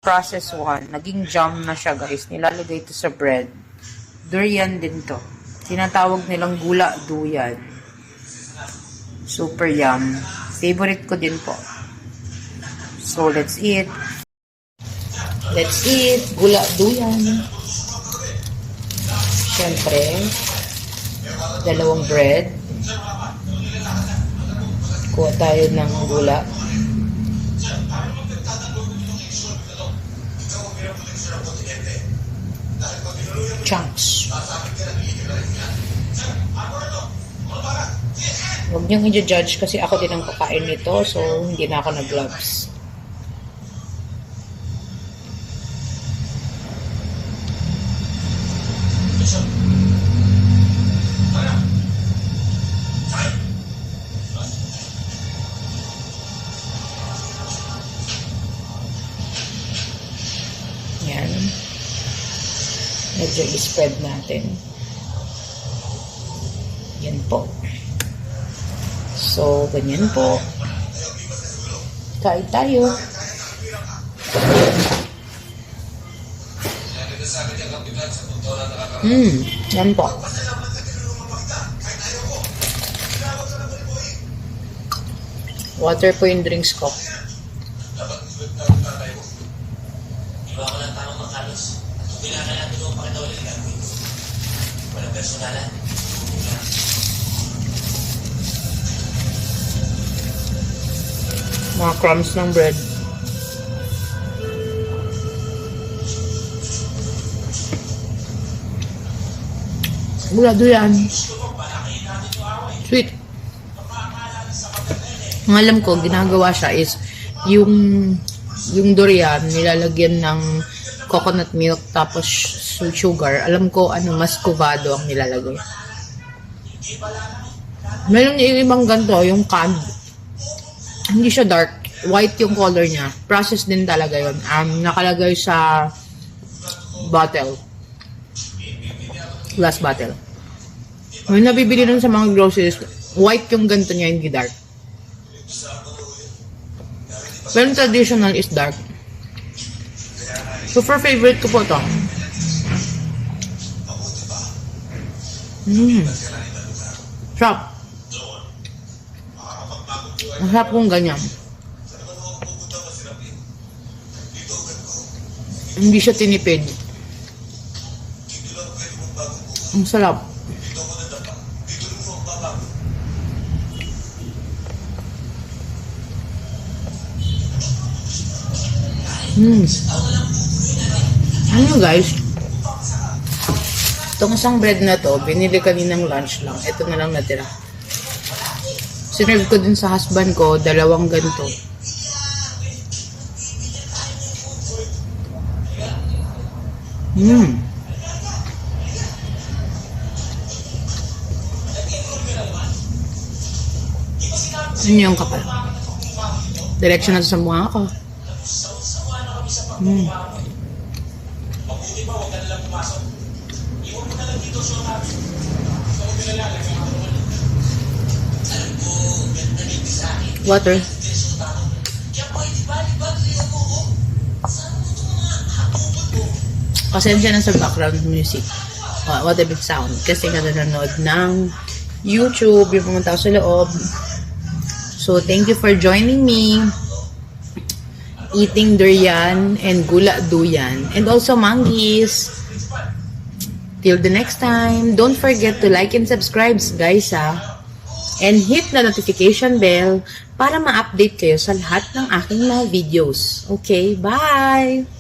Process 1. Naging jam na siya, guys. Nilalagay ito sa bread. Durian din to. Tinatawag nilang gula duyan. Super yum. Favorite ko din po. So, let's eat. Let's eat. Gula duyan. Siyempre, dalawang bread. Kuha tayo ng gula. Chunks. Huwag niyong i-judge kasi ako din ang kakain nito, so hindi na ako nag-gloves. Yan. Medyo i-spread natin. Yan po. So, ganyan po. Kain tayo. Yan po. Water po yung drinks ko. Mga crumbs ng bread. Gulado yan. Sweet. Ang alam ko, ginagawa siya is yung durian, nilalagyan ng coconut milk tapos sugar. Alam ko, muscovado ang nilalagay. Meron yung ibang ganito, yung canned. Hindi siya dark. White yung color niya. Process din talaga yun. Nakalagay sa bottle. Glass bottle. May nabibili nun sa mga groceries. White yung ganito niya, hindi dark. Pero traditional is dark. Super favorite ko po ito. Sarap. Masarap kong ganyan. Hindi siya tinipid. Ang sarap. Ano guys? Itong isang bread na to, binili kaninang lunch lang. Ito na lang natira. Sinerve ko din sa husband ko, 2 ganito. Yun yung kapal. Diretso na sa mukha ko. Water. Pasensya na sa background music. What a big sound. Kasi nga nanonood ng YouTube, yung mga tao sa loob. So, thank you for joining me. Eating durian and gula duyan. And also manggis. Till the next time, don't forget to like and subscribe, guys, and hit the notification bell para ma-update kayo sa lahat ng aking mga videos. Okay, bye!